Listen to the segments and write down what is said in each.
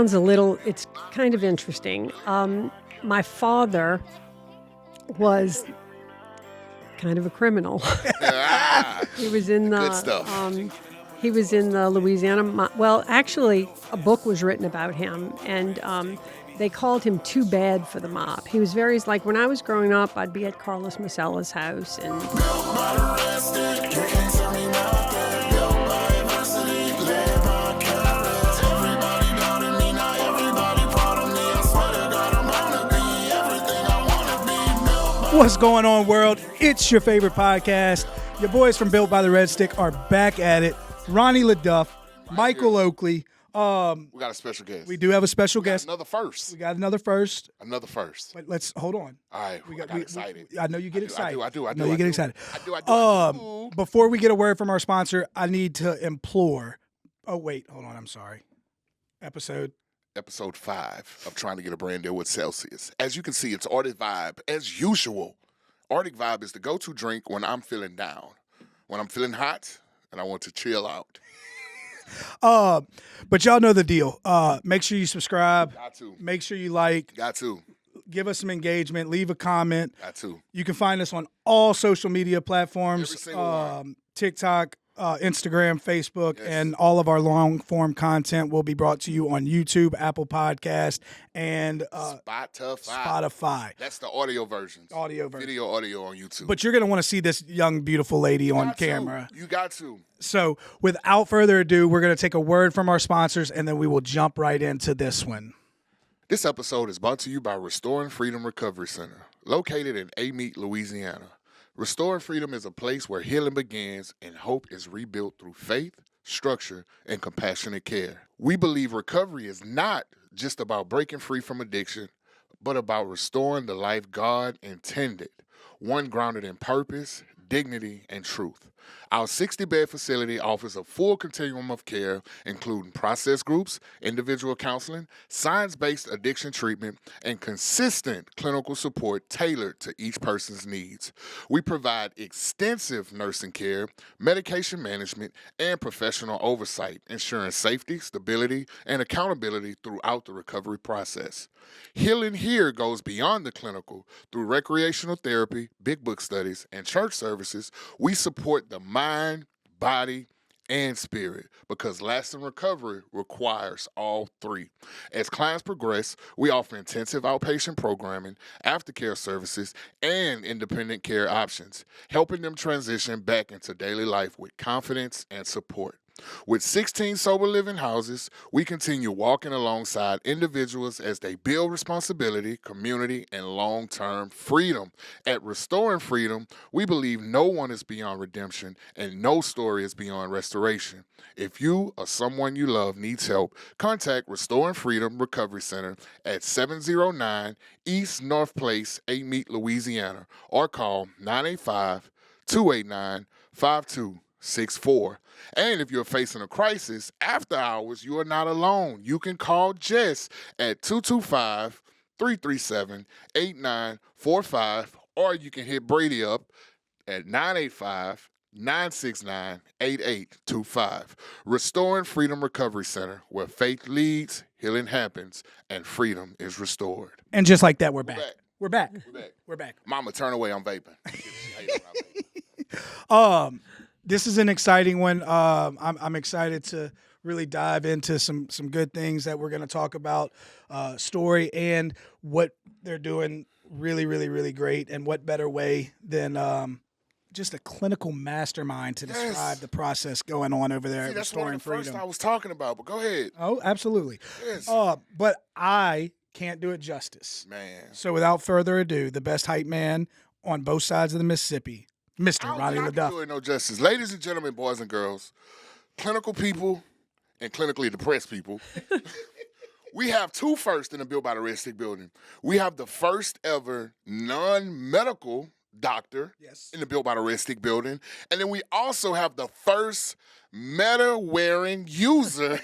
background's it's kind of interesting. My father was kind of a criminal. He was in the good stuff. He was in the Louisiana. Well, actually, a book was written about him, and they called him too bad for the mob. He was like when I was growing up, I'd be at Carlos Macella's house, and What's going on, world? It's your favorite podcast. Your boys from Built by the Red Stick are back at it. Ronnie LeDuff, Michael Oakley. We got a special guest. We do have a special guest. Another first. We got another first. Another first. But let's hold on. All right. I got excited. I know you get excited. I do. I know you get excited. I do. Before we get a word from our sponsor, I need to implore. Oh, wait. Hold on. I'm sorry. Episode 5 of Trying to Get a Brand Deal with Celsius. As you can see, it's Arctic Vibe. As usual, Arctic Vibe is the go-to drink when I'm feeling down. When I'm feeling hot and I want to chill out. But y'all know the deal. Make sure you subscribe. Got to. Make sure you like. Got to. Give us some engagement. Leave a comment. Got to. You can find us on all social media platforms. Every single one. TikTok, Instagram, Facebook, Yes. and all of our long-form content will be brought to you on YouTube, Apple Podcast, and Spotify. That's the audio versions. Video audio on YouTube. But you're going to want to see this young, beautiful lady on camera. You got to. So without further ado, we're going to take a word from our sponsors, and then we will jump right into this one. This episode is brought to you by TrueFreedom Recovery Center, located in Amite, Louisiana. Restoring Freedom is a place where healing begins and hope is rebuilt through faith, structure, and compassionate care. We believe recovery is not just about breaking free from addiction, but about restoring the life God intended, one grounded in purpose, dignity, and truth. Our 60-bed facility offers a full continuum of care, including process groups, individual counseling, science-based addiction treatment, and consistent clinical support tailored to each person's needs. We provide extensive nursing care, medication management, and professional oversight, ensuring safety, stability, and accountability throughout the recovery process. Healing here goes beyond the clinical. Through recreational therapy, big book studies, and church services, we support the mind, body, and spirit, because lasting recovery requires all three. As clients progress, we offer intensive outpatient programming, aftercare services, and independent care options, helping them transition back into daily life with confidence and support. With 16 sober living houses, we continue walking alongside individuals as they build responsibility, community, and long-term freedom. At Restoring Freedom, we believe no one is beyond redemption and no story is beyond restoration. If you or someone you love needs help, contact Restoring Freedom Recovery Center at 709 East North Place, Amite, Louisiana, or call 985-289-5264. And if you're facing a crisis after hours, you are not alone. You can call Jess at 225-337-8945, or you can hit Brady up at 985-969-8825. Restoring Freedom Recovery Center, where faith leads, healing happens, and freedom is restored. And just like that, we're back. We're back. Mama, turn away. I'm vaping. This is an exciting one. I'm excited to really dive into some good things that we're going to talk about, story and what they're doing really, really, really great. And what better way than just a clinical mastermind to describe the process going on over there at Restoring Freedom. That's one of the first I was talking about, but go ahead. Oh, absolutely. Yes. But I can't do it justice. Man. So without further ado, the best hype man on both sides of the Mississippi, Mr. Ronnie LeDuff. Do it no justice. Ladies and gentlemen, boys and girls, clinical people and clinically depressed people, we have two firsts in the Built by the Red Stick building. We have the first ever non-medical doctor in the Built by the Red Stick building, and then we also have the first meta-wearing user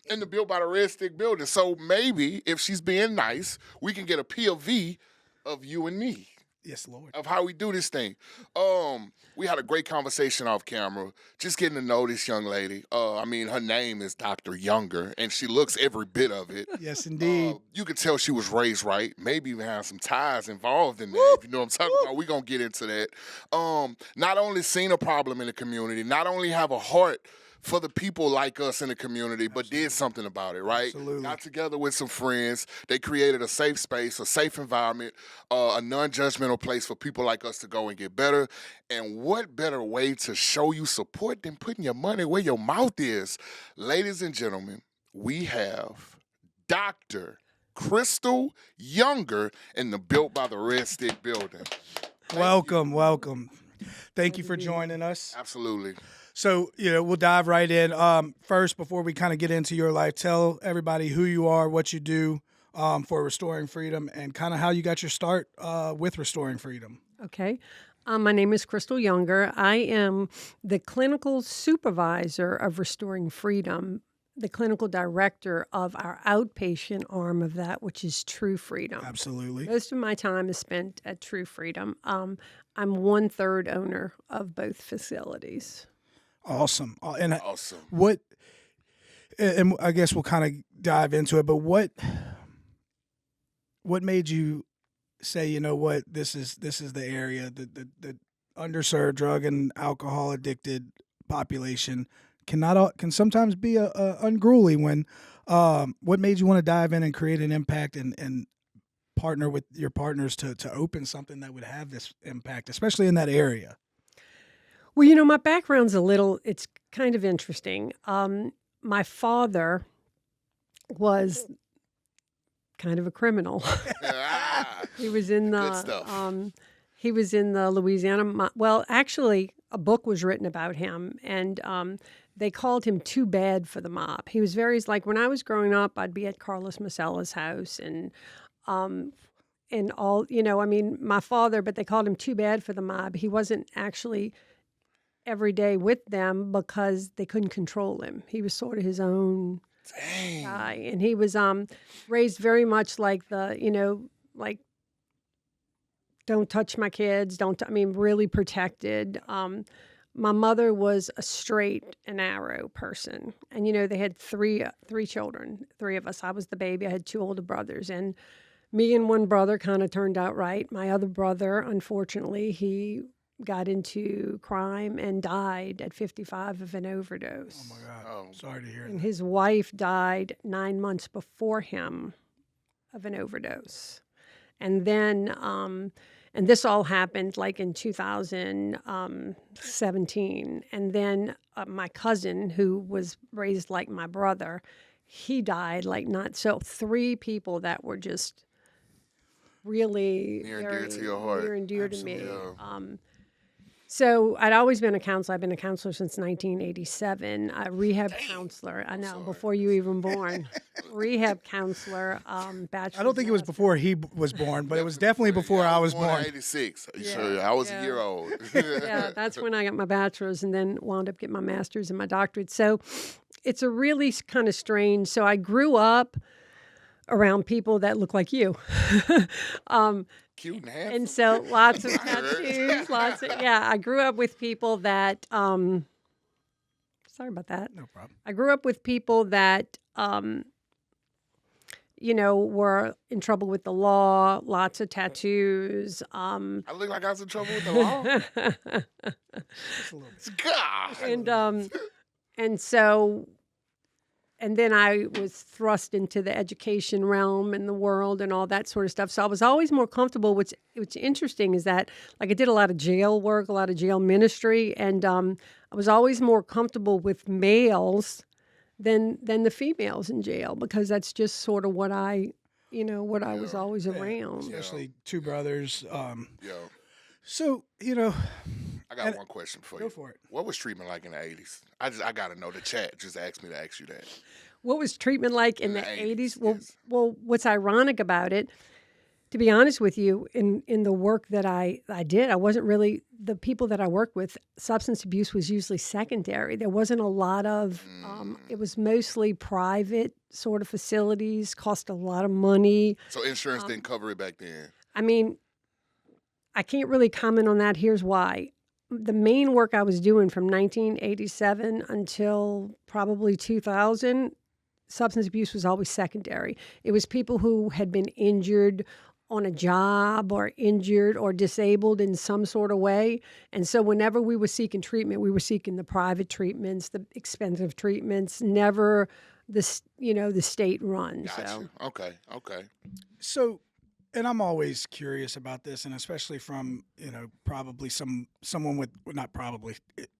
in the Built by the Red Stick building. So maybe if she's being nice, we can get a POV of you and me. Yes, Lord. of how we do this thing. We had a great conversation off camera, just getting to know this young lady. I mean, her name is Dr. Younger, and she looks every bit of it. Yes, indeed. You can tell she was raised right, maybe even have some ties involved in that. If you know what I'm talking about, we're going to get into that. Not only seen a problem in the community, not only have a heart for the people like us in the community, but did something about it, right? Absolutely. Got together with some friends. They created a safe space, a safe environment, a non-judgmental place for people like us to go and get better. And what better way to show you support than putting your money where your mouth is? Ladies and gentlemen, we have Dr. Crystal Younger in the Built by the Red Stick building. Welcome. Thank you for joining us. Absolutely. So, we'll dive right in. First, before we kind of get into your life, tell everybody who you are, what you do for Restoring Freedom, and kind of how you got your start with Restoring Freedom. Okay. My name is Crystal Younger. I am the clinical supervisor of Restoring Freedom, the clinical director of our outpatient arm of that, which is TrueFreedom. Absolutely. Most of my time is spent at TrueFreedom. I'm 1/3 owner of both facilities. Awesome. Awesome. And I guess we'll kind of dive into it, but what made you say, you know what, this is the area, the underserved drug and alcohol addicted population can sometimes be unruly when what made you want to dive in and create an impact and partner with your partners to open something that would have this impact, especially in that area? Well, my background's it's kind of interesting. My father was kind of a criminal. He was in Good stuff. He was in the Louisiana. Well, actually, a book was written about him, and they called him too bad for the mob. He was like when I was growing up, I'd be at Carlos Macella's house, and all, my father, but they called him too bad for the mob. He wasn't actually every day with them because they couldn't control him. He was sort of his own guy, and he was raised very much like like don't touch my kids, really protected. My mother was a straight and narrow person, and they had three children, three of us. I was the baby. I had two older brothers, and me and one brother kind of turned out right. My other brother, unfortunately, he got into crime and died at 55 of an overdose. Oh my God. Sorry to hear And that. his wife died 9 months before him of an overdose. And then, and this all happened like in 2017. And then my cousin, who was raised like my brother, he died three people that were just really Near and dear to your heart. near and dear to me. Yeah. So I'd always been a counselor. I've been a counselor since 1987. A rehab counselor. I know, before you even born. Rehab counselor, bachelor's. I don't think it was before he was born, but it was definitely before I was born. In 86. So I was a year old. Yeah, that's when I got my bachelor's and then wound up getting my master's and my doctorate. So it's a really kind of strange. So I grew up around people that look like you. Cute and handsome. And so lots of tattoos, I grew up with people that, sorry about that. No problem. I grew up with people that, were in trouble with the law, lots of tattoos. I look like I was in trouble with the law. Just a little bit. God. And then I was thrust into the education realm and the world and all that sort of stuff. So I was always more comfortable. What's interesting is that, I did a lot of jail work, a lot of jail ministry, and I was always more comfortable with males than the females in jail, because that's just sort of what I was always around. Especially two brothers. Yo, So, I got one question for you. Go for it. What was treatment like in the 80s? I got to know. The chat just asked me to ask you that. What was treatment like in the 80s? Well, yes. well, what's ironic about it, to be honest with you, in the work that I did, I wasn't really, the people that I worked with, substance abuse was usually secondary. There wasn't a lot of, it was mostly private sort of facilities, cost a lot of money. So insurance didn't cover it back then? I mean, I can't really comment on that. Here's why. The main work I was doing from 1987 until probably 2000, substance abuse was always secondary. It was people who had been injured on a job or injured or disabled in some sort of way. And so whenever we were seeking treatment, we were seeking the private treatments, the expensive treatments, never the state run. Gotcha. So Okay. So, and I'm always curious about this, and especially from probably someone with not probably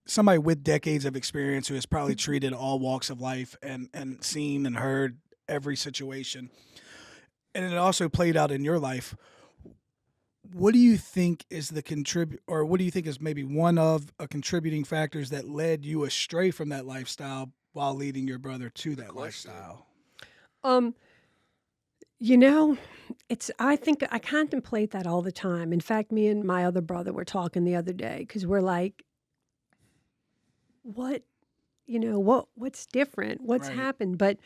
somebody with decades of experience who has probably treated all walks of life and seen and heard every situation, and it also played out in your life. What do you think is or what do you think is maybe one of a contributing factors that led you astray from that lifestyle while leading your brother to that lifestyle? I think I contemplate that all the time. In fact, me and my other brother were talking the other day because we're like, what's different? What's Right. happened? But,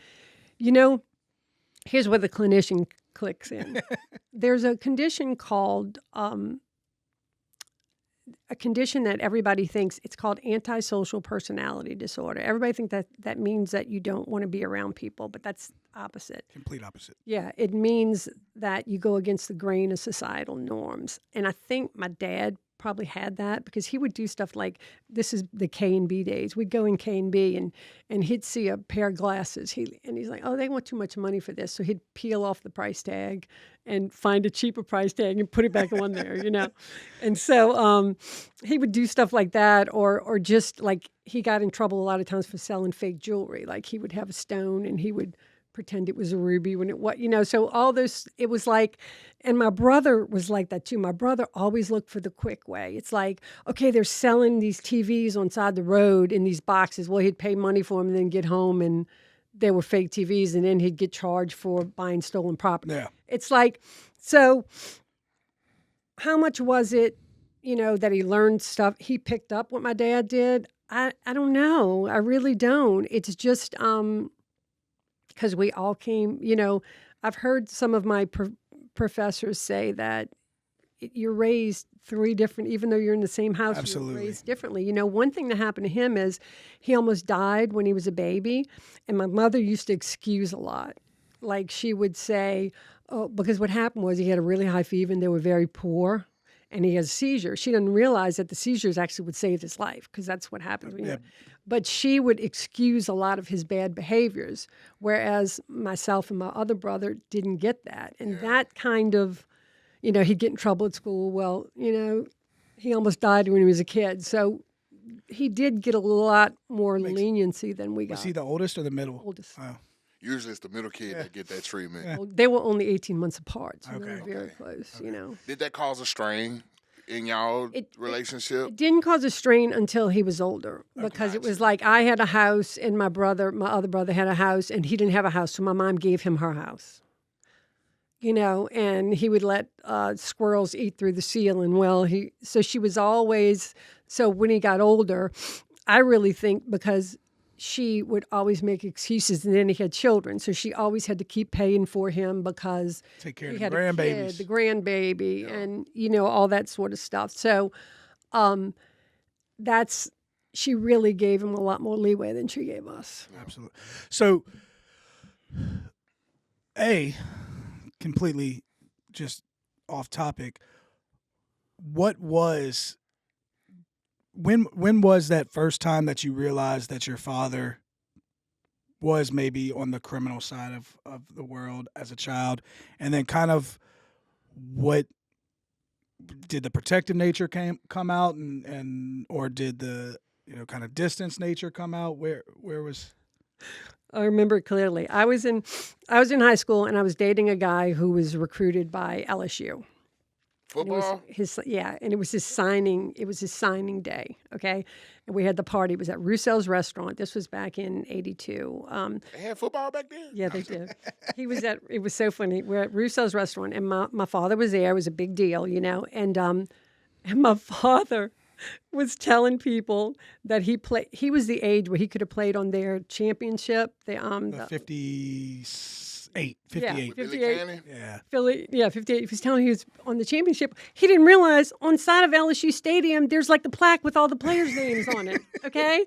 here's where the clinician clicks in. There's a condition called, a condition that everybody thinks it's called antisocial personality disorder. Everybody thinks that means that you don't want to be around people, but that's opposite. Complete opposite. Yeah, it means that you go against the grain of societal norms. And I think my dad probably had that because he would do stuff like, this is the K&B days. We'd go in K&B and he'd see a pair of glasses. And he's like, oh, they want too much money for this. So he'd peel off the price tag and find a cheaper price tag and put it back on there, And so he would do stuff like that or just like he got in trouble a lot of times for selling fake jewelry. Like he would have a stone and he would pretend it was a ruby when so all this, it was like, and my brother was like that too. My brother always looked for the quick way. It's like, okay, they're selling these TVs on side the road in these boxes. Well, he'd pay money for them and then get home and they were fake TVs and then he'd get charged for buying stolen property. Yeah. It's like, so how much was it, that he learned stuff? He picked up what my dad did. I don't know. I really don't. It's just, because we all came, I've heard some of my professors say that you're raised three different, even though you're in the same house, Absolutely. you're raised differently. One thing that happened to him is he almost died when he was a baby. And my mother used to excuse a lot. Like she would say, oh, because what happened was he had a really high fever and they were very poor. And he has a seizure. She didn't realize that the seizures actually would save his life because that's what happens when you. But she would excuse a lot of his bad behaviors, whereas myself and my other brother didn't get that. And that kind of, he'd get in trouble at school. Well, he almost died when he was a kid. So he did get a lot more leniency than we got. Was he the oldest or the middle? Oldest. Oh. Usually it's the middle kid that get that treatment. Yeah. Well, they were only 18 months apart, so they Okay. were very close, Did that cause a strain in y'all relationship? It didn't cause a strain until he was older because it was like I had a house and my other brother had a house and he didn't have a house, so my mom gave him her house. And he would let squirrels eat through the ceiling. So she was always, so when he got older, I really think because she would always make excuses and then he had children. So she always had to keep paying for him because Take care he of the had grandbabies. a kid, the grandbaby and, all that sort of stuff. So she really gave him a lot more leeway than she gave us. Absolutely. So, completely just off topic, when was that first time that you realized that your father was maybe on the criminal side of the world as a child? And then kind of what did the protective nature come out and or did the kind of distance nature come out? Where was I remember it clearly. I was in high school and I was dating a guy who was recruited by LSU. Football? And it was his signing. It was his signing day. Okay, and we had the party. It was at Roussel's restaurant. This was back in '82. They had football back then? Yeah, they did. It was so funny. We're at Roussel's restaurant, and my father was there. It was a big deal, and my father was telling people that he was the age where he could have played on their championship. The 50 58. Yeah, 58. Billy 58. Cannon? Yeah. Philly, yeah, 58. He was telling he was on the championship. He didn't realize on the side of LSU Stadium, there's like the plaque with all the players' names on it. Okay,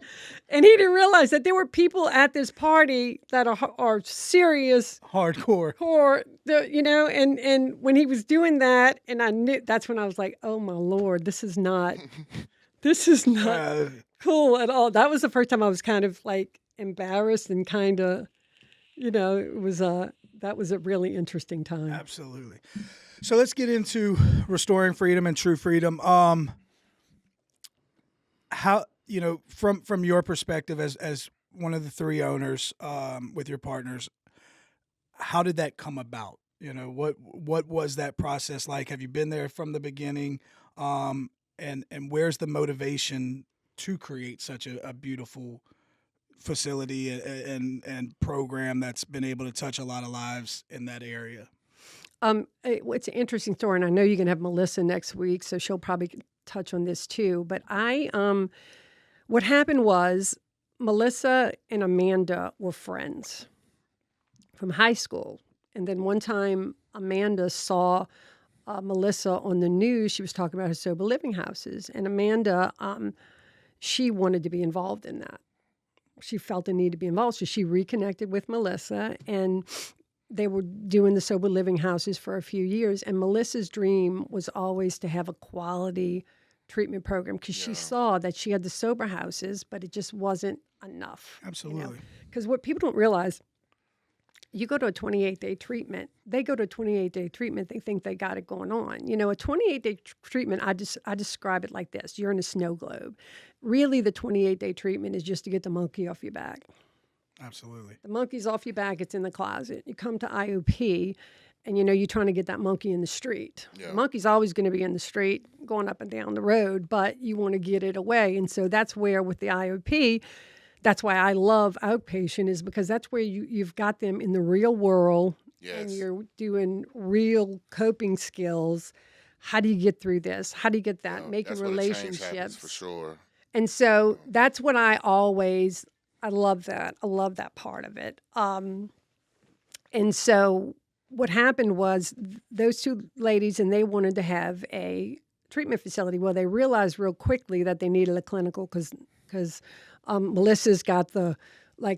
and he didn't realize that there were people at this party that are serious Hardcore. core. And when he was doing that, and I knew that's when I was like, oh my Lord, this is not cool at all. That was the first time I was kind of like embarrassed and kind of, it was that was a really interesting time. Absolutely. So let's get into restoring freedom and true freedom. How, from your perspective as one of the three owners, with your partners, how did that come about? What was that process like? Have you been there from the beginning? And where's the motivation to create such a beautiful facility and program that's been able to touch a lot of lives in that area? It's an interesting story, and I know you're going to have Melissa next week, so she'll probably touch on this too. But what happened was Melissa and Amanda were friends from high school. And then one time Amanda saw Melissa on the news. She was talking about her sober living houses. And Amanda, she wanted to be involved in that. She felt the need to be involved. So she reconnected with Melissa, and they were doing the sober living houses for a few years. And Melissa's dream was always to have a quality treatment program because she saw that she had the sober houses, but it just wasn't enough. Absolutely. Because what people don't realize, you go to a 28-day treatment, they go to a 28-day treatment, they think they got it going on. A 28-day treatment, I describe it like this. You're in a snow globe. Really, the 28-day treatment is just to get the monkey off your back. Absolutely. The monkey's off your back, it's in the closet. You come to IOP, and you're trying to get that monkey in the street. Yeah. The monkey's always going to be in the street, going up and down the road, but you want to get it away. And so that's where, with the IOP, that's why I love outpatient, is because that's where you've got them in the real world, and you're doing real coping skills. How do you get through this? How do you get that? Making relationships. For sure. And so that's what I love that. I love that part of it. And so what happened was those two ladies, and they wanted to have a treatment facility. Well, they realized real quickly that they needed a clinical because Melissa's got the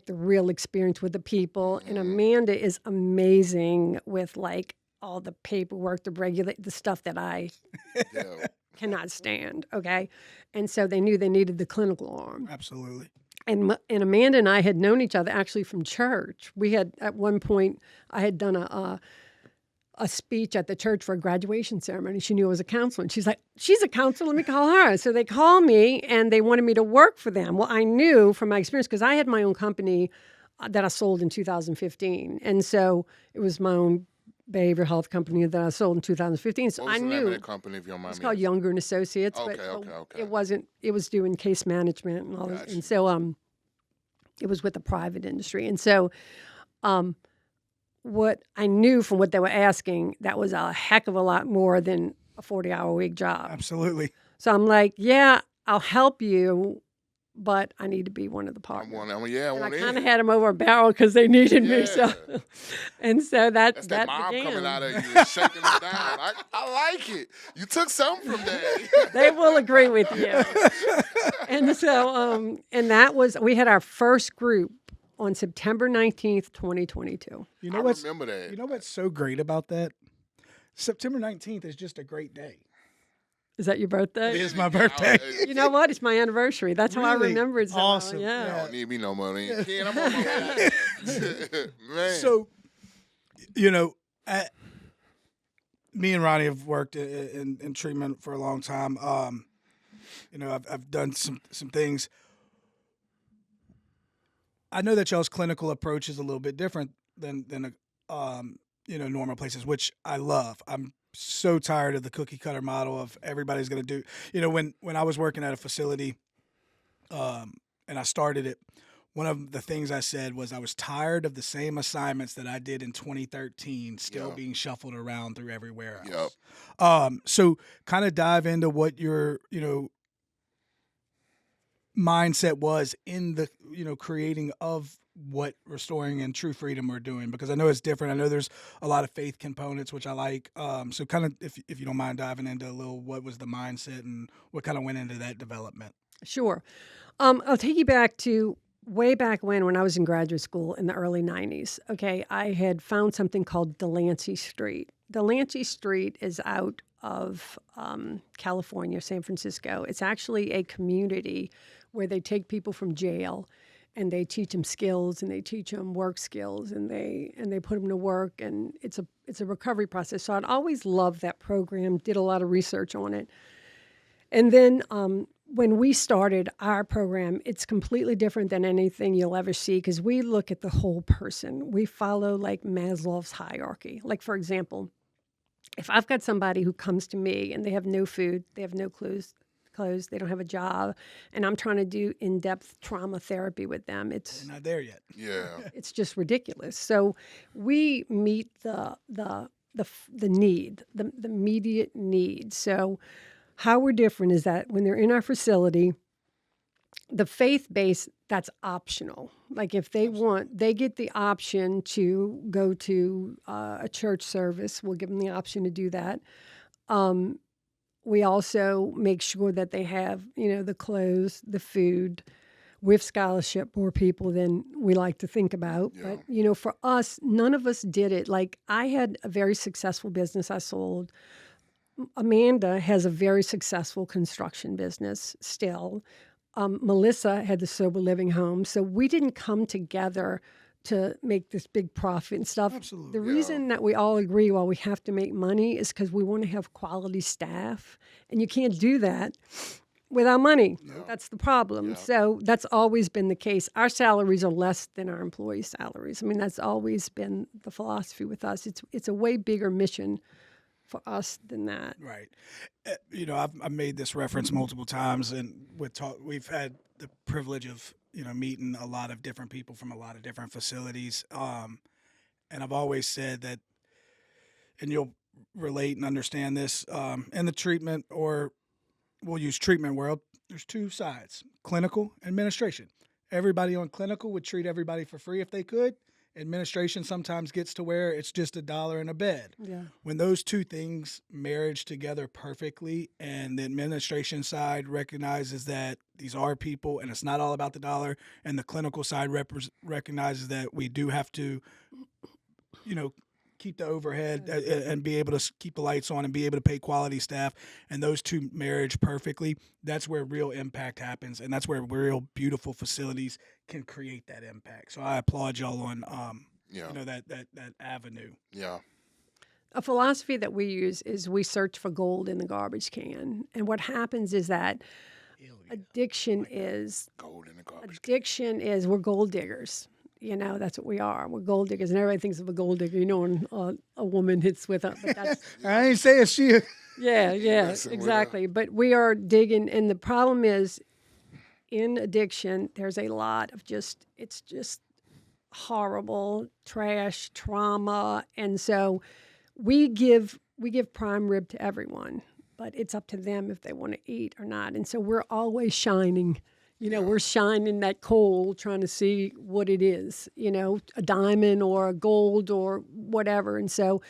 real experience with the people, and Amanda is amazing with all the paperwork, the regulate the stuff that I cannot stand. Okay, and so they knew they needed the clinical arm. Absolutely. And Amanda and I had known each other actually from church. We had, at one point, I had done a speech at the church for a graduation ceremony. She knew I was a counselor. And she's like, she's a counselor, let me call her. So they called me, and they wanted me to work for them. Well, I knew from my experience, because I had my own company that I sold in 2015. And so it was my own behavioral health company that I sold in 2015. So what was I the knew name of that company, if you don't mind it's me called asking? Younger and Associates. Okay, but okay. It wasn't. It was doing case management and all that. And so it was with the private industry. And so what I knew from what they were asking, that was a heck of a lot more than a 40-hour week job. Absolutely. So I'm like, yeah, I'll help you, but I need to be one of the partners. I kind of had them over a barrel because they needed me. So, and so that's that mom began. coming out of you, shaking them down. I like it. You took something from that. They will agree with you. And so, and that was, we had our first group on September 19th, 2022. I remember that. You know what's so great about that? September 19th is just a great day. Is that your birthday? It is my birthday. You know what? It's my anniversry. That's how I remember it. Awesome. Yeah. I don't need me no money. Kid, I'm on my way. Man. So, me and Ronnie have worked in treatment for a long time. I've done some things. I know that y'all's clinical approach is a little bit different than normal places, which I love. I'm so tired of the cookie cutter model of everybody's going to do. When I was working at a facility, and I started it, one of the things I said was I was tired of the same assignments that I did in 2013 still being shuffled around through everywhere else. So kind of dive into what your, mindset was in the, creating of what Restoring and True Freedom are doing, because I know it's different. I know there's a lot of faith components, which I like. So kind of, if you don't mind diving into a little, what was the mindset and what kind of went into that development? Sure. I'll take you back to way back when I was in graduate school in the early 90s. Okay, I had found something called Delancey Street. Delancey Street is out of California, San Francisco. It's actually a community where they take people from jail and they teach them skills and they teach them work skills and they put them to work, and it's a recovery process. So I'd always loved that program, did a lot of research on it. And then when we started our program, it's completely different than anything you'll ever see because we look at the whole person. We follow like Maslow's hierarchy. Like, for example, if I've got somebody who comes to me and they have no food, they have no clothes, they don't have a job, and I'm trying to do in-depth trauma therapy with them, They're not there yet. Yeah. it's just ridiculous. So we meet the need, the immediate need. So how we're different is that when they're in our facility, the faith base, that's optional. Like if they want, they get the option to go to a church service. We'll give them the option to do that. We also make sure that they have, the clothes, the food, with scholarship, more people than we like to think about. Yeah. But, for us, none of us did it. Like I had a very successful business I sold. Amanda has a very successful construction business still. Melissa had the sober living home. So we didn't come together to make this big profit and stuff. Absolutely. The reason that we all agree, well, we have to make money is because we want to have quality staff. And you can't do that without money. Yeah. That's the problem. Yeah. So that's always been the case. Our salaries are less than our employees' salaries. I mean, that's always been the philosophy with us. It's a way bigger mission for us than that. Right. I've made this reference multiple times, and we've had the privilege of meeting a lot of different people from a lot of different facilities. And I've always said that, and you'll relate and understand this, in the treatment, or we'll use treatment world, there's two sides: clinical, administration. Everybody on clinical would treat everybody for free if they could. Administration sometimes gets to where it's just $1 in a bed. Yeah. When those two things marriage together perfectly, and the administration side recognizes that these are people and it's not all about the dollar, and the clinical side recognizes that we do have to, keep the overhead and be able to keep the lights on and be able to pay quality staff, and those two marriage perfectly, that's where real impact happens, and that's where real beautiful facilities can create that impact. So I applaud y'all on that avenue. Yeah. A philosophy that we use is we search for gold in the garbage can. And what happens is that addiction is Gold in the garbage. we're gold diggers. That's what we are. We're gold diggers. And everybody thinks of a gold digger, when a woman hits with her. But that's, I ain't saying she. yeah, Messing with exactly. But we are digging. And the problem is, in addiction, there's a lot of it's just horrible trash, trauma. And so we give prime rib to everyone, but it's up to them if they want to eat or not. And so we're always shining. We're shining that coal, trying to see what it is, a diamond or a gold or whatever. And so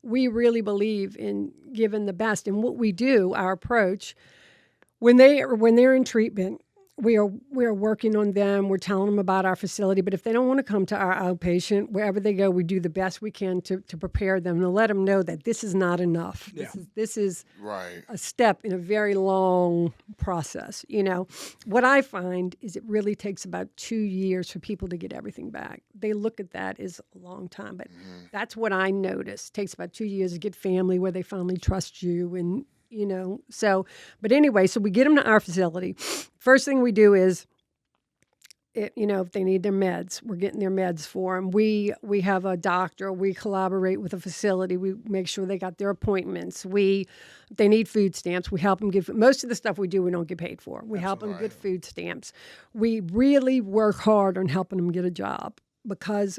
we really believe in giving the best. And what we do, our approach, when they're in treatment, we are working on them. We're telling them about our facility. But if they don't want to come to our outpatient, wherever they go, we do the best we can to prepare them, to let them know that this is not enough. Yeah. This is Right. a step in a very long process. What I find is it really takes about 2 years for people to get everything back. They look at that as a long time, but that's what I noticed. It takes about 2 years to get family where they finally trust you, and but anyway, so we get them to our facility. First thing we do is, if they need their meds, we're getting their meds for them. We have a doctor. We collaborate with a facility. We make sure they got their appointments. If they need food stamps, we help them give. Most of the stuff we do, we don't get paid for. We help them get food stamps. We really work hard on helping them get a job, because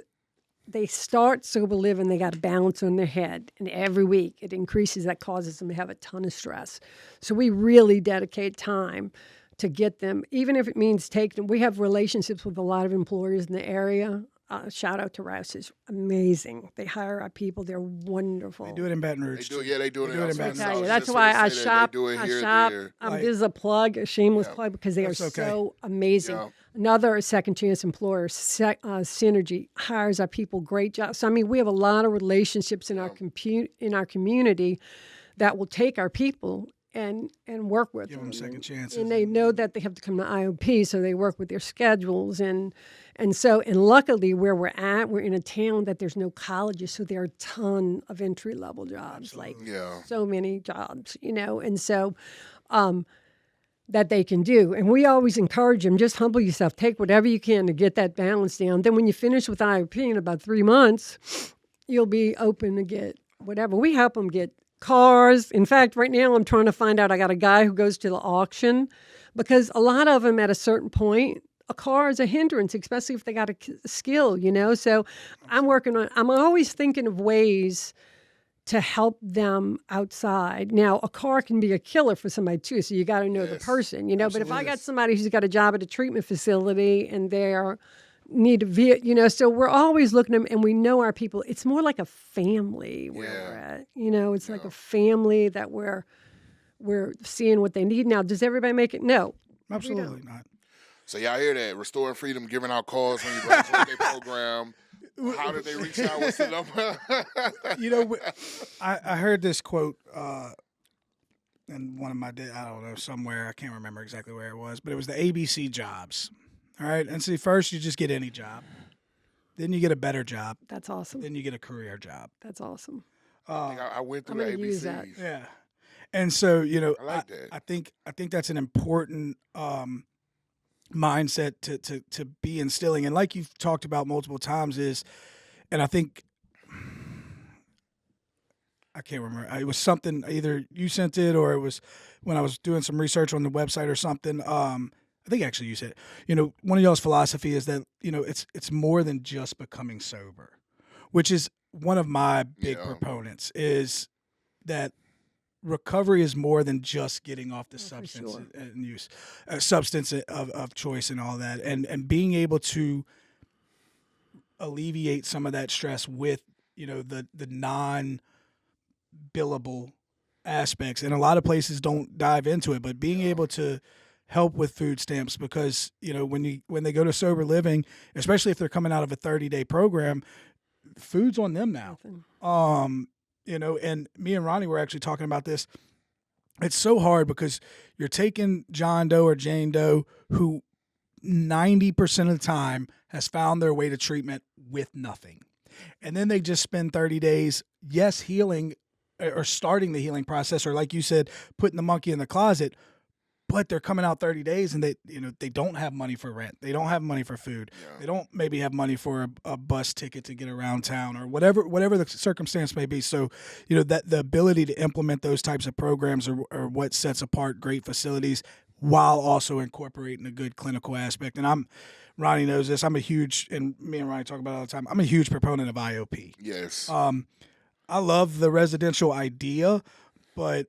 they start sober living, they got a balance on their head, and every week it increases. That causes them to have a ton of stress. So we really dedicate time to get them, even if it means take them. We have relationships with a lot of employers in the area. Shout out to Rouse, is amazing. They hire our people; they're wonderful. They do it in Baton Rouge. They do it in Baton Rouge. Tell you, that's why I shop. This is a plug, a shameless plug, because they are so amazing. Yeah. Another second chance employer, Synergy, hires our people great jobs. So I mean, we have a lot of relationships in our community that will take our people and work with Give them second chances. And they know that they have to come to IOP, so they work with their schedules. And luckily where we're at, we're in a town that there's no colleges, so there are a ton of entry-level jobs, so many jobs, and so that they can do. And we always encourage them, just humble yourself, take whatever you can to get that balance down. Then when you finish with IOP in about 3 months, you'll be open to get whatever. We help them get cars. In fact, right now I'm trying to find out, I got a guy who goes to the auction, because a lot of them at a certain point, a car is a hindrance, especially if they got a skill, So I'm always thinking of ways to help them outside. Now, a car can be a killer for somebody too, so you got to know the person, But if I got somebody who's got a job at a treatment facility and they're need a vehicle, so we're always looking at them, and we know our people. It's more like a family where we're at, It's like a family that we're seeing what they need. Now, does everybody make it? No, absolutely not. So y'all hear that? Restoring Freedom giving out calls when you graduate their program. How did they reach out? What's the number? I heard this quote in one of my I don't know, somewhere. I can't remember exactly where it was, but it was the ABC jobs. All right. And see, first you just get any job. Then you get a better job. That's awesome. Then you get a career job. That's awesome. I went through the ABCs. Use that. Yeah. And so, I like that. I think that's an important mindset to be instilling. And like you've talked about multiple times and I think, I can't remember. It was something, either you sent it or it was when I was doing some research on the website or something. I think actually you said, one of y'all's philosophy is that, it's more than just becoming sober, which is one of my big proponents, is that recovery is more than just getting off the substance and use, substance of choice and all that. And being able to alleviate some of that stress with, the non-billable aspects. And a lot of places don't dive into it, but being able to help with food stamps, because when they go to sober living, especially if they're coming out of a 30-day program, food's on them now. And me and Ronnie were actually talking about this. It's so hard because you're taking John Doe or Jane Doe who 90% of the time has found their way to treatment with nothing, and then they just spend 30 days healing or starting the healing process, or like you said, putting the monkey in the closet. But they're coming out 30 days and they don't have money for rent. They don't have money for food. Yeah. They don't maybe have money for a bus ticket to get around town, or whatever the circumstance may be. So, that the ability to implement those types of programs are what sets apart great facilities, while also incorporating a good clinical aspect. And Ronnie knows this. And me and Ronnie talk about it all the time. I'm a huge proponent of IOP. Yes. I love the residential idea, but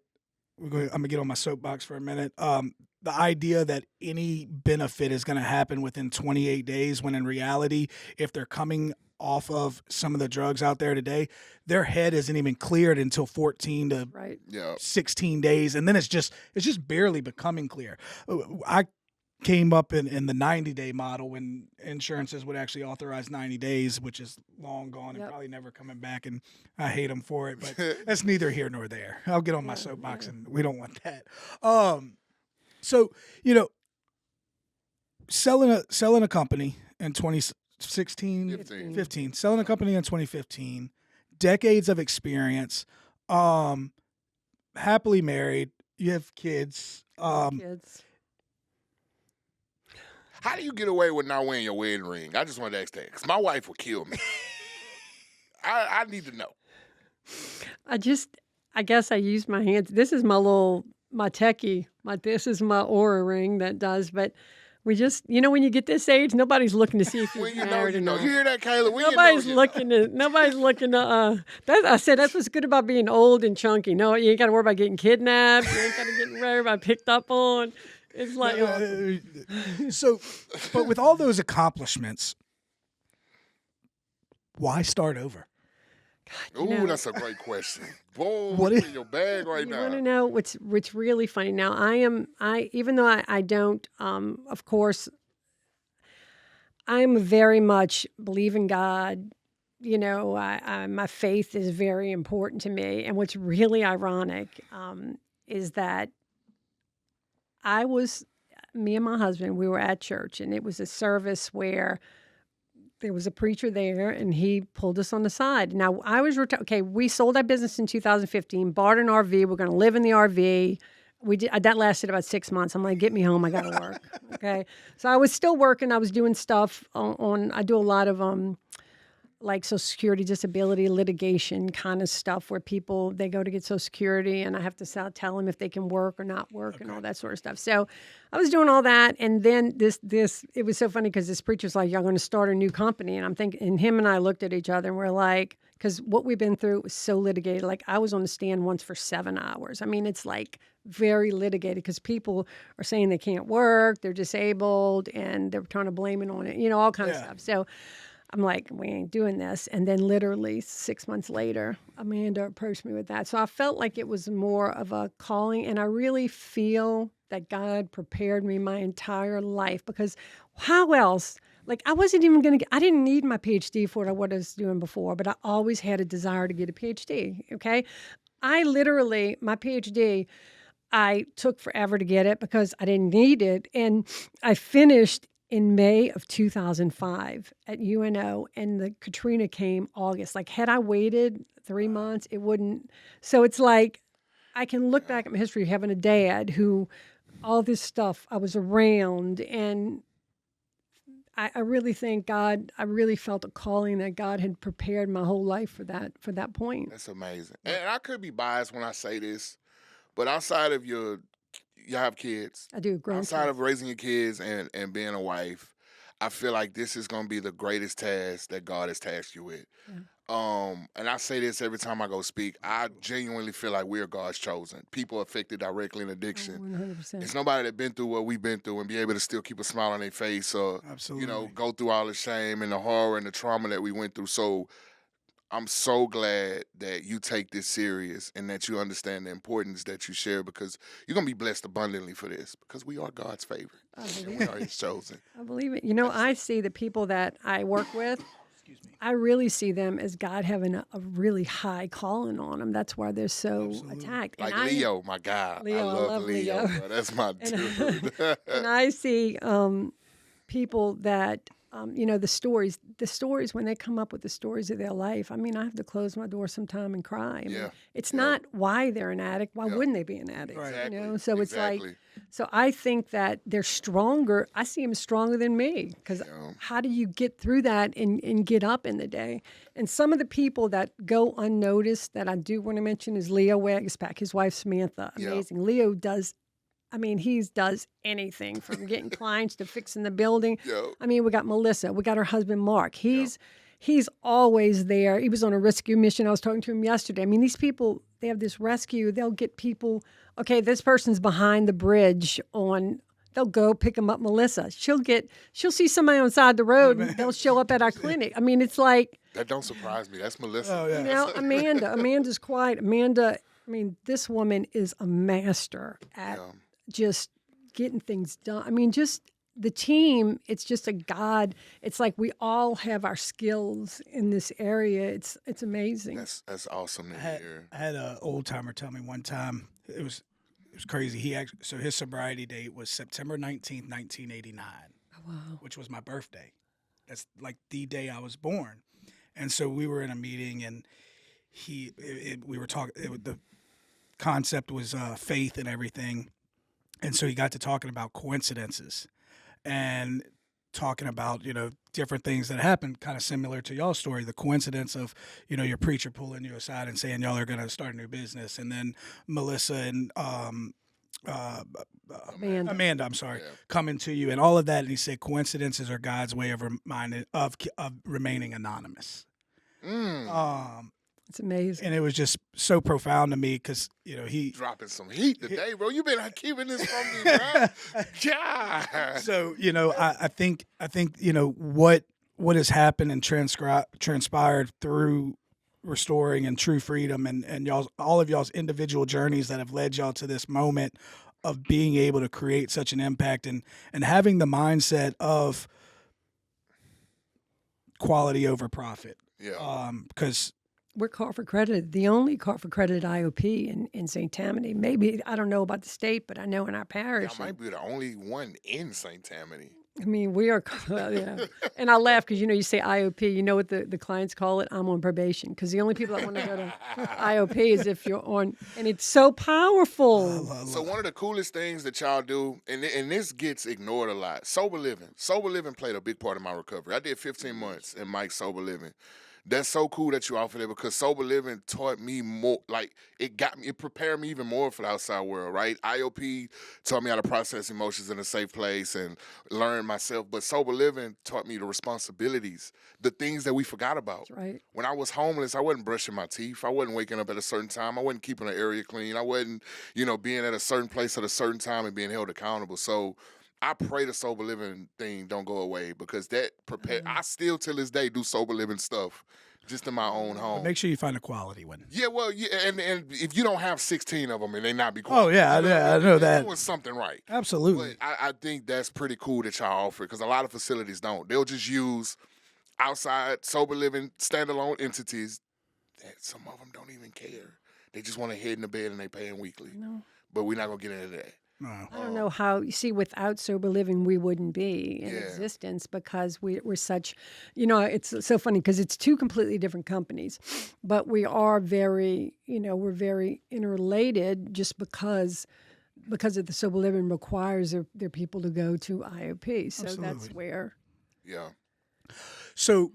I'm going to get on my soapbox for a minute. The idea that any benefit is going to happen within 28 days, when in reality, if they're coming off of some of the drugs out there today, their head isn't even cleared until 14 to 16 days. And then it's just barely becoming clear. I came up in the 90-day model when insurances would actually authorize 90 days, which is long gone and probably never coming back, and I hate them for it, but that's neither here nor there. I'll get on my soapbox, and we don't want that. So, selling a company in 2015, selling a company in 2015, decades of experience, happily married, you have kids. How do you get away with not wearing your wedding ring? I just wanted to ask that, because my wife would kill me. I need to know. I guess I use my hands. This is my techie. This is my Aura ring that does, but we just, when you get this age, nobody's looking to see if you're married or not. You hear that, Kayla? Nobody's looking to, I said, that's what's good about being old and chunky. No, you ain't got to worry about getting kidnapped. You ain't got to get worried about picked up on. It's like, So, but with all those accomplishments, why start over? Ooh, that's a great question. Boy, What you is- in your bag right you now. want to know what's really funny? Now, even though I don't, of course, I'm very much believe in God. You know, my faith is very important to me. And what's really ironic is that me and my husband, we were at church, and it was a service where there was a preacher there, and he pulled us on the side. Now, I was okay. We sold our business in 2015, bought an RV. We're going to live in the RV. That lasted about 6 months. I'm like, get me home. I got to work. Okay, so I was still working. I was doing stuff on I do a lot of like Social Security, disability, litigation kind of stuff where people, they go to get Social Security and I have to tell them if they can work or not work and all that sort of stuff. So I was doing all that. And then it was so funny because this preacher's like, y'all going to start a new company. And I'm thinking, and him and I looked at each other and we're like, because what we've been through was so litigated. Like I was on the stand once for 7 hours. I mean, it's like very litigated because people are saying they can't work, they're disabled, and they're trying to blame it on it, all kind of stuff. So I'm like, we ain't doing this. And then literally 6 months later, Amanda approached me with that. So I felt like it was more of a calling. And I really feel that God prepared me my entire life because how else? Like I wasn't even going to I didn't need my PhD for what I was doing before, but I always had a desire to get a PhD. Okay. My PhD, I took forever to get it because I didn't need it. And I finished in May of 2005 at UNO, and the Katrina came August. Like, had I waited 3 months, it wouldn't. So it's like, I can look back at my history of having a dad who, all this stuff, I was around, and I really think God, I really felt a calling that God had prepared my whole life for that point. That's amazing. And I could be biased when I say this, but outside of you have kids. I do, grown Outside kids. of raising your kids and being a wife, I feel like this is going to be the greatest task that God has tasked you with. Yeah. And I say this every time I go speak. I genuinely feel like we're God's chosen. People affected directly in addiction. 100%. It's nobody that been through what we've been through and be able to still keep a smile on their face or, Absolutely. go through all the shame and the horror and the trauma that we went through. So I'm so glad that you take this serious and that you understand the importance that you share because you're going to be blessed abundantly for this because we are God's favorite. And we are His chosen. I believe it. I see the people that I work with, I really see them as God having a really high calling on them. That's why they're so attacked. Like Leo, my guy. Leo, I love Leo. Bro. That's my dude. And I see people that, the stories when they come up with the stories of their life. I mean, I have to close my door sometime and cry. I mean, it's not why they're an addict. Why wouldn't they be an addict? Right. Exactly. So it's like, so I think that they're stronger. I see them stronger than me because how do you get through that and get up in the day? And some of the people that go unnoticed that I do want to mention is Leo Wagspack, his wife Samantha. Amazing. Yeah. Leo does. I mean, he does anything from getting clients to fixing the building. Yep. I mean, we got Melissa. We got her husband, Mark. He's always there. He was on a rescue mission. I was talking to him yesterday. I mean, these people, they have this rescue. They'll get people, okay, this person's behind the bridge they'll go pick them up, Melissa. She'll see somebody on the side of the road and they'll show up at our clinic. I mean, it's like. That don't surprise me. That's Melissa. Oh, yeah. Amanda's quiet. This woman is a master at just getting things done. I mean, just the team, it's just a God. It's like we all have our skills in this area. It's amazing. That's awesome to hear. I had an old timer tell me one time, it was crazy. So his sobriety date was September 19th, 1989, which was my birthday. That's like the day I was born. And so we were in a meeting and we were talking, the concept was faith and everything. And so he got to talking about coincidences and talking about, different things that happened, kind of similar to y'all's story. The coincidence of, your preacher pulling you aside and saying y'all are going to start a new business. And then Melissa and Amanda, coming to you and all of that. And he said coincidences are God's way of remaining anonymous. It's amazing. And it was just so profound to me because, he. Dropping some heat today, bro. You been keeping this from me, bro. God. So, I think, what has happened and transpired through Restoring and True Freedom and all of y'all's individual journeys that have led y'all to this moment of being able to create such an impact and having the mindset of quality over profit. Yeah. Because we're Carver credited, the only Carver credited IOP in St. Tammany. Maybe, I don't know about the state, but I know in our parish. Y'all might be the only one in St. Tammany. I mean, we are, yeah. And I laugh because, you say IOP, you know what the clients call it? I'm on probation. Because the only people that want to go to IOP is if you're on, and it's so powerful. So one of the coolest things that y'all do, and this gets ignored a lot, sober living. Sober living played a big part of my recovery. I did 15 months in Mike's sober living. That's so cool that you offered it because sober living taught me more, like it prepared me even more for the outside world, right? IOP taught me how to process emotions in a safe place and learn myself, but sober living taught me the responsibilities, the things that we forgot about. That's right. When I was homeless, I wasn't brushing my teeth. I wasn't waking up at a certain time. I wasn't keeping an area clean. I wasn't, being at a certain place at a certain time and being held accountable. So I pray the sober living thing don't go away because that I still till this day do sober living stuff just in my own home. Make sure you find a quality one. Yeah, well, yeah, and if you don't have 16 of them and they not be quality, oh yeah, I know that. You're doing something right. Absolutely. But I think that's pretty cool that y'all offer because a lot of facilities don't. They'll just use outside sober living standalone entities that some of them don't even care. They just want to head in the bed and they paying weekly. No. But we're not gonna get into that. No. I don't know how, you see, without sober living, we wouldn't be in Yeah. existence because we're such, it's so funny because it's two completely different companies, but we are very, we're very interrelated just because of the sober living requires their people to go to IOP. So Absolutely. that's where. Yeah. So,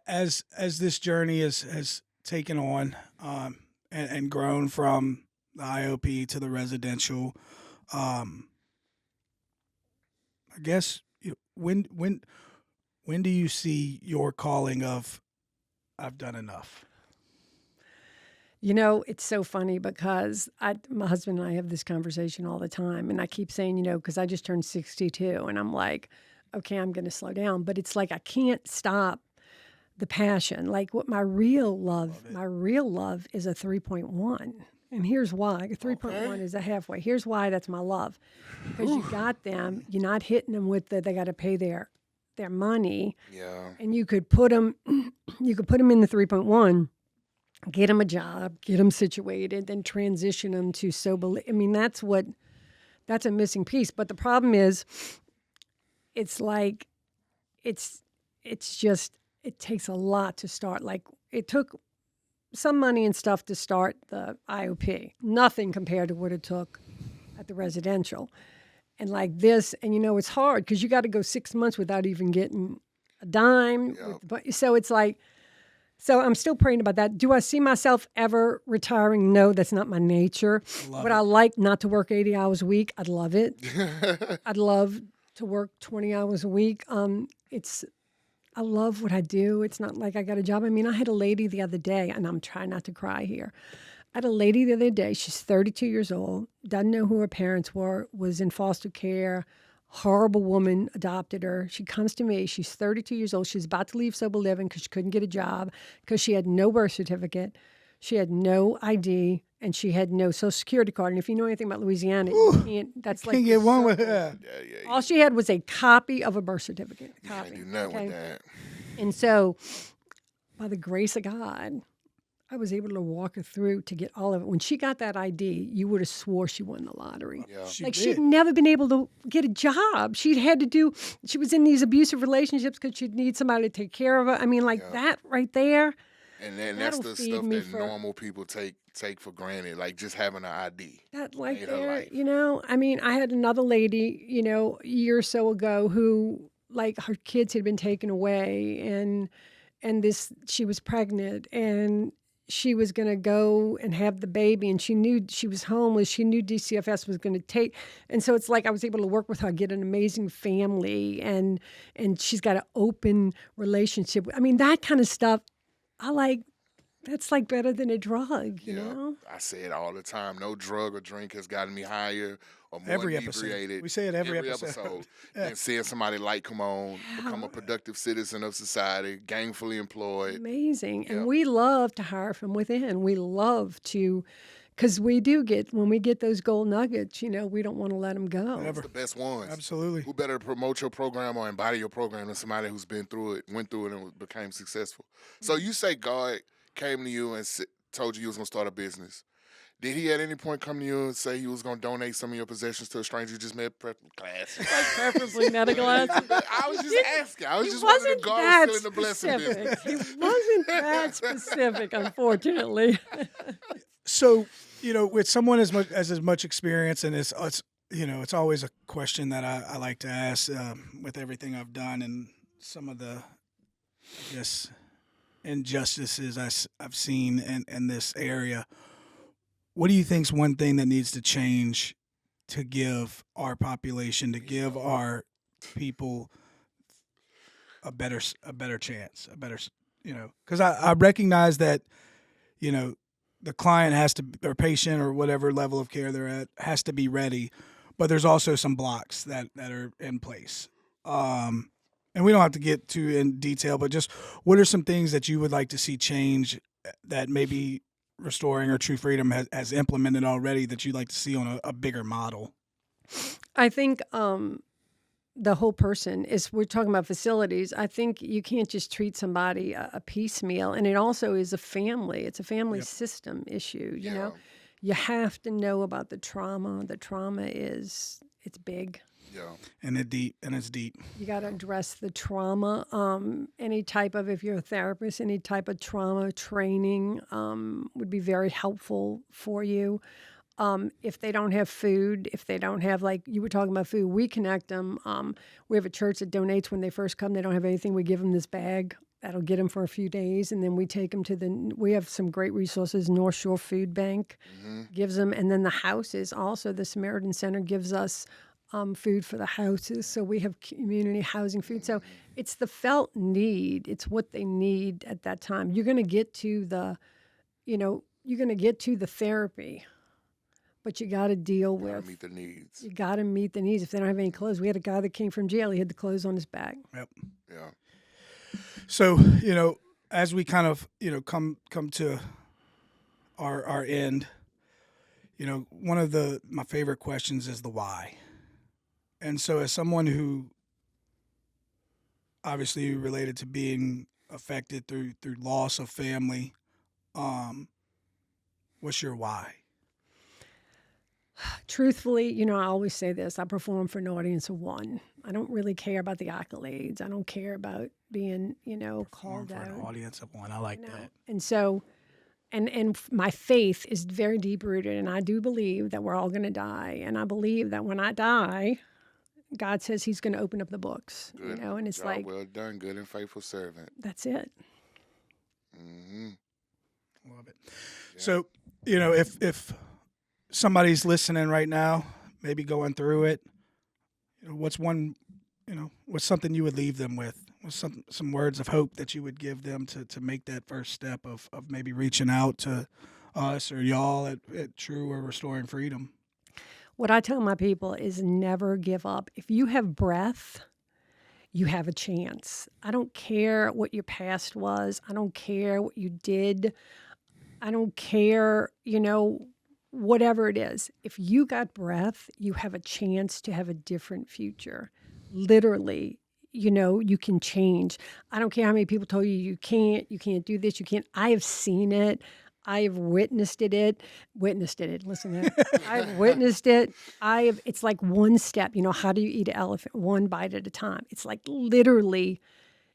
as this journey has taken on and grown from the IOP to the residential, I guess when do you see your calling of I've done enough? It's so funny because my husband and I have this conversation all the time, and I keep saying, because I just turned 62, and I'm like, okay, I'm going to slow down, but it's like I can't stop the passion. Like what my real love is a 3.1. And here's why. A 3.1 is a halfway. Here's why that's my love. Because you got them, you're not hitting them with they got to pay their money. Yeah. And you could put them in the 3.1, get them a job, get them situated, then transition them to sober. I mean, that's a missing piece. But the problem is, it's like, it's just, it takes a lot to start. Like it took some money and stuff to start the IOP. Nothing compared to what it took at the residential. And like this, and it's hard because you got to go 6 months without even getting a dime. Yep. So it's like, so I'm still praying about that. Do I see myself ever retiring? No, that's not my nature. Would I like not to work 80 hours a week? I'd love it. I'd love to work 20 hours a week. I love what I do. It's not like I got a job. I mean, I had a lady the other day, and I'm trying not to cry here. I had a lady the other day. She's 32 years old, doesn't know who her parents were, was in foster care, horrible woman, adopted her. She comes to me. She's 32 years old. She's about to leave sober living because she couldn't get a job because she had no birth certificate. She had no ID, and she had no Social Security card. And if you know anything about Louisiana, you can't. That's like Can't get one with that. Yeah. all she had was a copy of a birth certificate. You can't do nothing with that. And so, by the grace of God, I was able to walk her through to get all of it. When she got that ID, you would have swore she won the lottery. Yeah. She'd never been able to get a job. She was in these abusive relationships because she'd need somebody to take care of her. I mean, that right there. And then that's the stuff that normal people take for granted, like just having an ID. That like there, I mean, I had another lady, a year or so ago who, like, her kids had been taken away, and she was pregnant, and she was going to go and have the baby, and she knew she was homeless. She knew DCFS was going to take, and so it's like I was able to work with her, get an amazing family, and she's got an open relationship. I mean, that kind of stuff that's like better than a drug, you Yeah, know? I say it all the time. No drug or drink has gotten me higher or more Every episode. inebriated. We say it every episode. Yeah. Than seeing somebody light come on, become a productive citizen of society, gainfully employed. Amazing. Yep. And we love to hire from within. We love to, because we do get, when we get those gold nuggets, you know, we don't want to let them go. It's the best ones. Absolutely. Who better to promote your program or embody your program than somebody who's been through it, went through it, and became successful? So you say God came to you and told you was going to start a business. Did he at any point come to you and say he was going to donate some of your possessions to a stranger you just met class? Like preferably medical glasses. I was just asking. I was He just wondering wasn't if God that was still in the blessing specific. business. He wasn't that specific, unfortunately. So, you know, with someone as much experience, and it's you know, it's always a question that I like to ask with everything I've done and some of the, I guess, injustices I've seen in this area. What do you think's one thing that needs to change to give our population, to give our people a better chance, you know? Because I recognize that, you know, the client has to, or patient or whatever level of care they're at, has to be ready, but there's also some blocks that are in place. And we don't have to get too in detail, but just what are some things that you would like to see change that maybe Restoring or True Freedom has implemented already that you'd like to see on a bigger model? I think the whole person is, we're talking about facilities. I think you can't just treat somebody a piecemeal. And it also is a family. It's a family system issue, you know? You have to know about the trauma. The trauma it's big. Yeah. And it's deep. You got to address the trauma. Any type of, if you're a therapist, any type of trauma training would be very helpful for you. If they don't have food, if they don't have, like you were talking about food, we connect them. We have a church that donates when they first come. They don't have anything. We give them this bag that'll get them for a few days, and then we take them to we have some great resources. North Shore Food Bank gives them, and then the houses also, the Samaritan Center gives us food for the houses. So we have community housing food. So it's the felt need. It's what they need at that time. You're going to get to the therapy, but you got to deal with. Meet the needs. You got to meet the needs. If they don't have any clothes, we had a guy that came from jail. He had the clothes on his back. Yep. Yeah. So, you know, as we kind of, you know, come to our end, you know, one of my favorite questions is the why. And so as someone who obviously related to being affected through loss of family, what's your why? Truthfully, you know, I always say this. I perform for an audience of one. I don't really care about the accolades. I don't care about being, you know, called out. For an audience of one. I like that. And so, and my faith is very deep rooted, and I do believe that we're all going to die. And I believe that when I die, God says he's going to open up the books, Good. you know, and it's Job like, well done, good and faithful servant. That's it. Mm-hmm. Love it. Yeah. So, you know, if somebody's listening right now, maybe going through it, you know, what's something you would leave them with? What's some words of hope that you would give them to make that first step of maybe reaching out to us or y'all at True or Restoring Freedom? What I tell my people is never give up. If you have breath, you have a chance. I don't care what your past was. I don't care what you did. I don't care, you know, whatever it is. If you got breath, you have a chance to have a different future. Literally, you know, you can change. I don't care how many people told you can't do this, you can't. I have seen it. I have witnessed it. Listen to that. I've witnessed it. It's like one step. You know, how do you eat an elephant? One bite at a time. It's like literally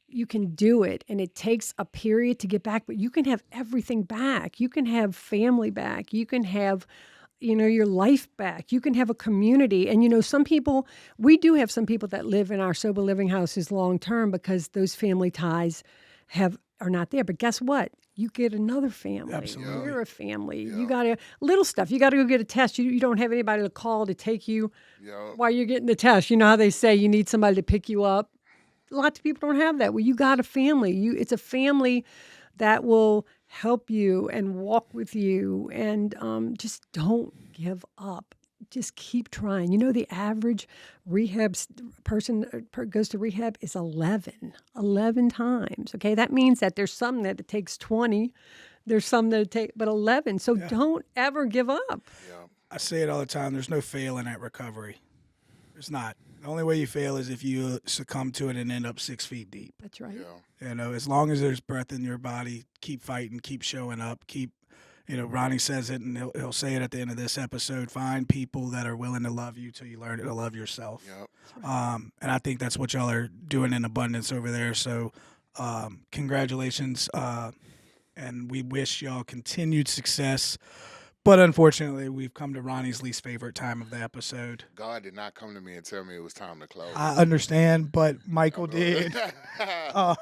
you can do it, and it takes a period to get back, but you can have everything back. You can have family back. You can have, you know, your life back. You can have a community. And, you know, we do have some people that live in our sober living houses long term because those family ties are not there. But guess what? You get another family. Absolutely. You're a family. Yeah. You got little stuff. You got to go get a test. You don't have anybody to call to take you while you're getting the test. You know how they say you need somebody to pick you up? Lots of people don't have that. Well, you got a family. It's a family that will help you and walk with you, and just don't give up. Just keep trying. You know, the average person goes to rehab is 11 times. Okay, that means that there's some that it takes 20, there's some that it take, but 11. So don't ever give up. Yeah. I say it all the time. There's no failing at recovery. There's not. The only way you fail is if you succumb to it and end up 6 feet deep. That's right. Yeah. You know, as long as there's breath in your body, keep fighting, keep showing up, keep. You know, Ronnie says it, and he'll say it at the end of this episode. Find people that are willing to love you till you learn to love yourself. Yep. And I think that's what y'all are doing in abundance over there. So, congratulations, and we wish y'all continued success. But unfortunately, we've come to Ronnie's least favorite time of the episode. God did not come to me and tell me it was time to close. I understand, but Michael did,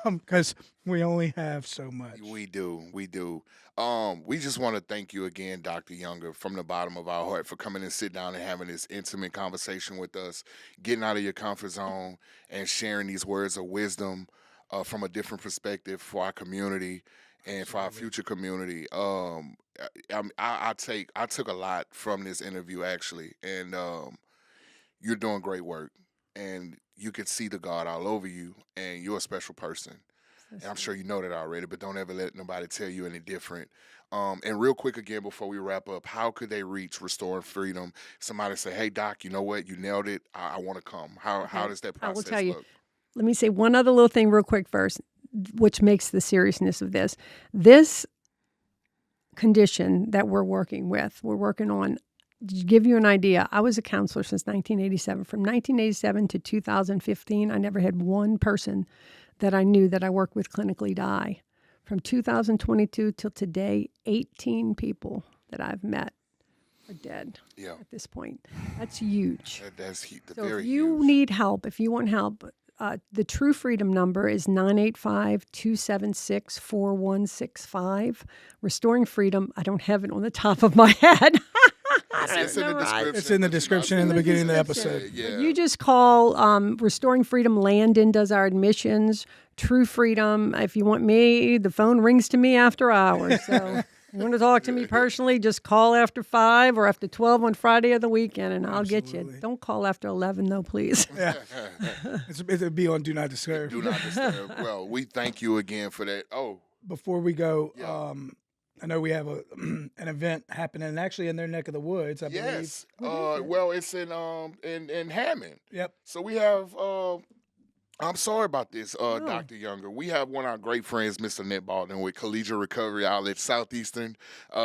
because we only have so much. We do. We just want to thank you again, Dr. Younger, from the bottom of our heart for coming and sit down and having this intimate conversation with us, getting out of your comfort zone and sharing these words of wisdom from a different perspective for our community and for our future community. I took a lot from this interview, actually, and you're doing great work, and you can see the God all over you, and you're a special person. And I'm sure you know that already, but don't ever let nobody tell you any different. And real quick again, before we wrap up, how could they reach Restoring Freedom? Somebody say, hey, Doc, you know what? You nailed it. I want to come. How does that process I will tell you. look? Let me say one other little thing real quick first, which makes the seriousness of this. This condition that we're working on, to give you an idea, I was a counselor since 1987. From 1987 to 2015, I never had one person that I knew that I worked with clinically die. From 2022 till today, 18 people that I've met are dead at this point. That's huge. That's so very if you huge. need help, if you want help, the True Freedom number is 985-276-4165. Restoring Freedom, I don't have it on the top of my head. It's in the description. It's in the description in the beginning of the episode. Yeah. You just call Restoring Freedom. Landon does our admissions. True Freedom. If you want me, the phone rings to me after hours. So you want to talk to me personally, just call after 5 or after 12 on Friday or the weekend, and I'll get you. Don't call after 11, though, please. Yeah. It'll be on Do Not Disturb. Do not disturb. Well, we thank you again for that. Oh, Before we go, I know we have an event happening actually in their neck of the woods, I believe. yes. Well, it's in Hammond. Yep. So we have. I'm sorry about this, Dr. Younger. We have one of our great friends, Mr. Ned Baldwin, with Collegiate Recovery out at Southeastern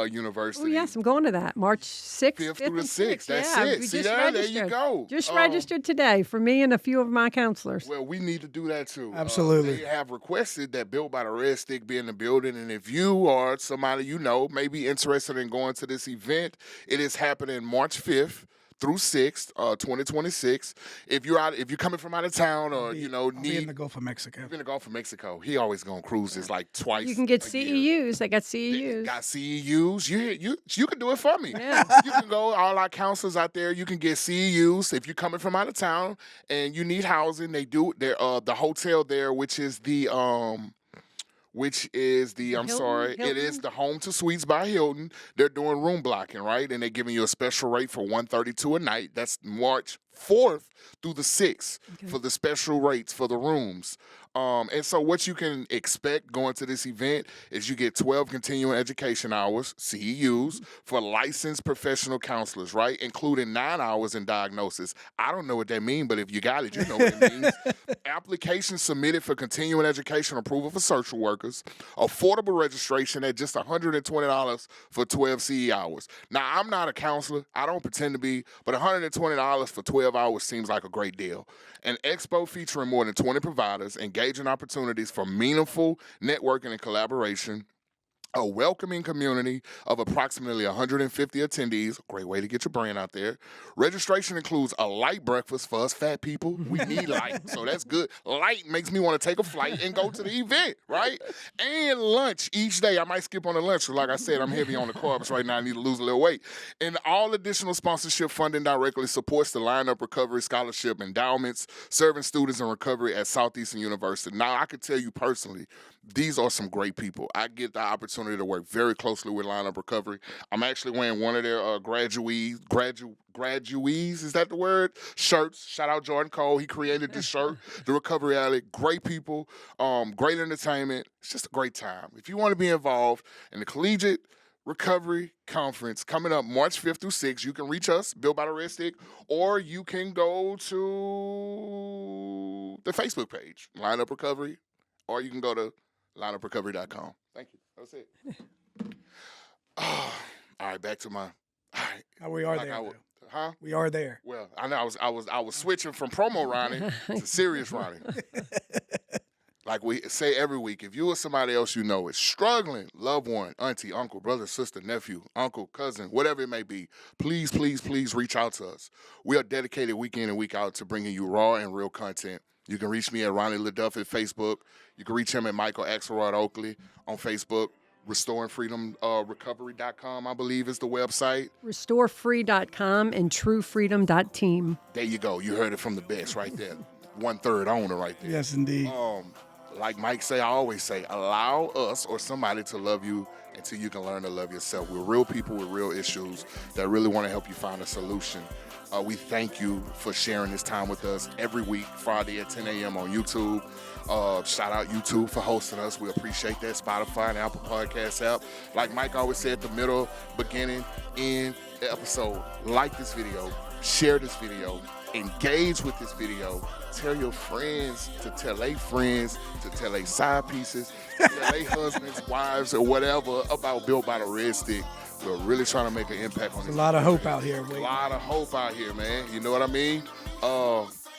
University. Oh, yes, I'm going to that. March 6th, 5th 5th through the and 6th. That's Yeah, it. we See just there? There registered. you go. Just registered today for me and a few of my counselors. Well, we need to do that too. Absolutely. They have requested that Built by the Red Stick be in the building, and if you or somebody you know may be interested in going to this event, it is happening March 5th through 6th, 2026. If you're coming from out of town or I'll be in the Gulf of Mexico. You're in the Gulf of Mexico. He always gonna cruises like twice. You can get a year. CEUs. They got CEUs. Got CEUs. You can do it for me. Yeah. You can go. All our counselors out there. You can get CEUs if you're coming from out of town and you need housing. They do. They're the hotel there, which is the Hilton? it is the Home to Suites by Hilton. They're doing room blocking, right? And they're giving you a special rate for $132 a night. That's March 4th through the 6th for the special rates for the rooms. And so what you can expect going to this event is you get 12 continuing education hours, CEUs, for licensed professional counselors, right? Including 9 hours in diagnosis. I don't know what that means, but if you got it, you know what it means. Applications submitted for continuing education approval for social workers. Affordable registration at just $120 for 12 CE hours. Now, I'm not a counselor. I don't pretend to be, but $120 for 12 hours seems like a great deal. An expo featuring more than 20 providers, engaging opportunities for meaningful networking and collaboration. a welcoming community of approximately 150 attendees. Great way to get your brand out there. Registration includes a light breakfast for us fat people. We need light, so that's good. Light makes me want to take a flight and go to the event, right? And lunch each day. I might skip on the lunch, 'cause like I said, I'm heavy on the carbs right now. I need to lose a little weight. And all additional sponsorship funding directly supports the Lineup Recovery Scholarship endowments, serving students in recovery at Southeastern University. Now, I can tell you personally, these are some great people. I get the opportunity to work very closely with Lineup Recovery. I'm actually wearing one of their graduees, is that the word? Shirts. Shout out Jordan Cole. He created this shirt, The Recovery Alley. Great people, great entertainment. It's just a great time. If you want to be involved in the Collegiate Recovery Conference coming up March 5th through 6th, you can reach us, Built by the Red Stick, or you can go to the Facebook page, Lineup Recovery, or you can go to lineuprecovery.com. Thank you. That's it. All right, back to my. All right. We are there. Huh? We are there. Well, I know I was switching from promo Ronnie to serious Ronnie. Like we say every week, if you or somebody else you know is struggling, loved one, auntie, uncle, brother, sister, nephew, uncle, cousin, whatever it may be, please, please, please reach out to us. We are dedicated week in and week out to bringing you raw and real content. You can reach me at Ronnie LeDuff at Facebook. You can reach him at Michael Axelrod Oakley on Facebook. RestoringFreedomRecovery.com, I believe, is the website. RestoreFree.com and TrueFreedom.team. There you go. You heard it from the best right there. 1/3 owner right there. Yes, indeed. Like Mike say, I always say, allow us or somebody to love you until you can learn to love yourself. We're real people with real issues that really want to help you find a solution. We thank you for sharing this time with us every week, Friday at 10 a.m. on YouTube. Shout out YouTube for hosting us. We appreciate that. Spotify and Apple Podcasts app. Like Mike always said, the middle, beginning, end episode. Like this video, share this video, engage with this video. Tell your friends to tell their friends, to tell their side pieces, to tell their husbands, wives, or whatever about Built by the Red Stick. We're really trying to make an impact on this. A lot of hope out here. A lot of hope out here, man. You know what I mean?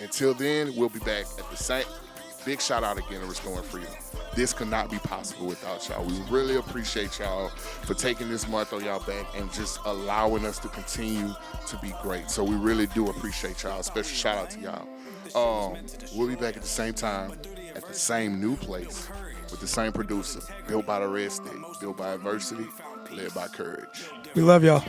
Until then, we'll be back at the same. Big shout out again to Restoring Freedom. This could not be possible without y'all. We really appreciate y'all for taking this month on y'all back and just allowing us to continue to be great. So we really do appreciate y'all. Special shout out to y'all. We'll be back at the same time, at the same new place, with the same producer. Built by the Red Stick, built by adversity, led by courage. We love y'all.